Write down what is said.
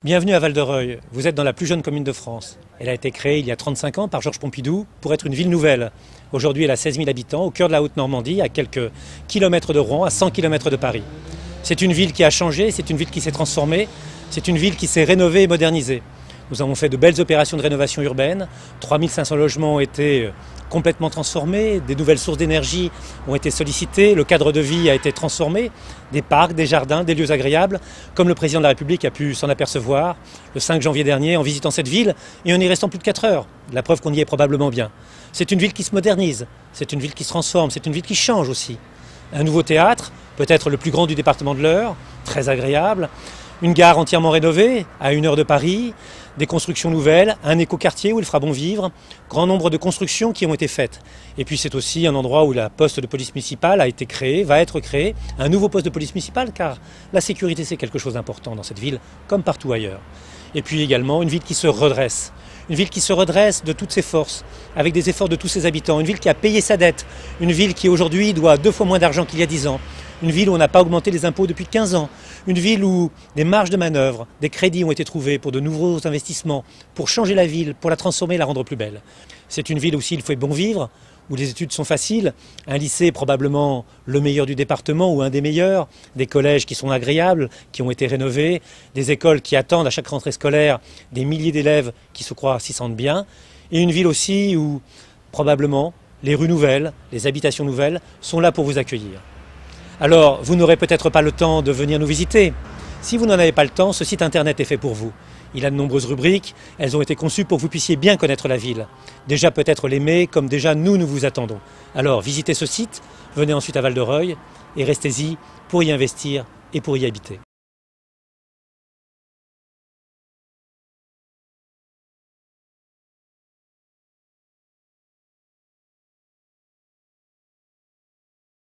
Bienvenue à Val-de-Reuil. Vous êtes dans la plus jeune commune de France. Elle a été créée il y a 35 ans par Georges Pompidou pour être une ville nouvelle. Aujourd'hui, elle a 16 000 habitants au cœur de la Haute-Normandie, à quelques kilomètres de Rouen, à 100 km de Paris. C'est une ville qui a changé, c'est une ville qui s'est transformée, c'est une ville qui s'est rénovée et modernisée. Nous avons fait de belles opérations de rénovation urbaine. 3500 logements ont été complètement transformés, des nouvelles sources d'énergie ont été sollicitées, le cadre de vie a été transformé, des parcs, des jardins, des lieux agréables, comme le président de la République a pu s'en apercevoir le 5 janvier dernier en visitant cette ville et en y restant plus de 4 heures. La preuve qu'on y est probablement bien. C'est une ville qui se modernise, c'est une ville qui se transforme, c'est une ville qui change aussi. Un nouveau théâtre, peut-être le plus grand du département de l'Eure, très agréable. Une gare entièrement rénovée, à 1 heure de Paris, des constructions nouvelles, un écoquartier où il fera bon vivre, grand nombre de constructions qui ont été faites. Et puis c'est aussi un endroit où la poste de police municipale a été créée, va être créée, un nouveau poste de police municipale, car la sécurité c'est quelque chose d'important dans cette ville, comme partout ailleurs. Et puis également une ville qui se redresse. Une ville qui se redresse de toutes ses forces, avec des efforts de tous ses habitants. Une ville qui a payé sa dette. Une ville qui aujourd'hui doit 2 fois moins d'argent qu'il y a 10 ans. Une ville où on n'a pas augmenté les impôts depuis 15 ans. Une ville où des marges de manœuvre, des crédits ont été trouvés pour de nouveaux investissements, pour changer la ville, pour la transformer et la rendre plus belle. C'est une ville aussi où il faut bon vivre, où les études sont faciles, un lycée probablement le meilleur du département ou un des meilleurs, des collèges qui sont agréables, qui ont été rénovés, des écoles qui attendent à chaque rentrée scolaire des milliers d'élèves qui se croient s'y sentent bien, et une ville aussi où probablement les rues nouvelles, les habitations nouvelles sont là pour vous accueillir. Alors, vous n'aurez peut-être pas le temps de venir nous visiter. Si vous n'en avez pas le temps, ce site internet est fait pour vous. Il a de nombreuses rubriques, elles ont été conçues pour que vous puissiez bien connaître la ville. Déjà peut-être l'aimer, comme déjà nous vous attendons. Alors visitez ce site, venez ensuite à Val-de-Reuil et restez-y pour y investir et pour y habiter.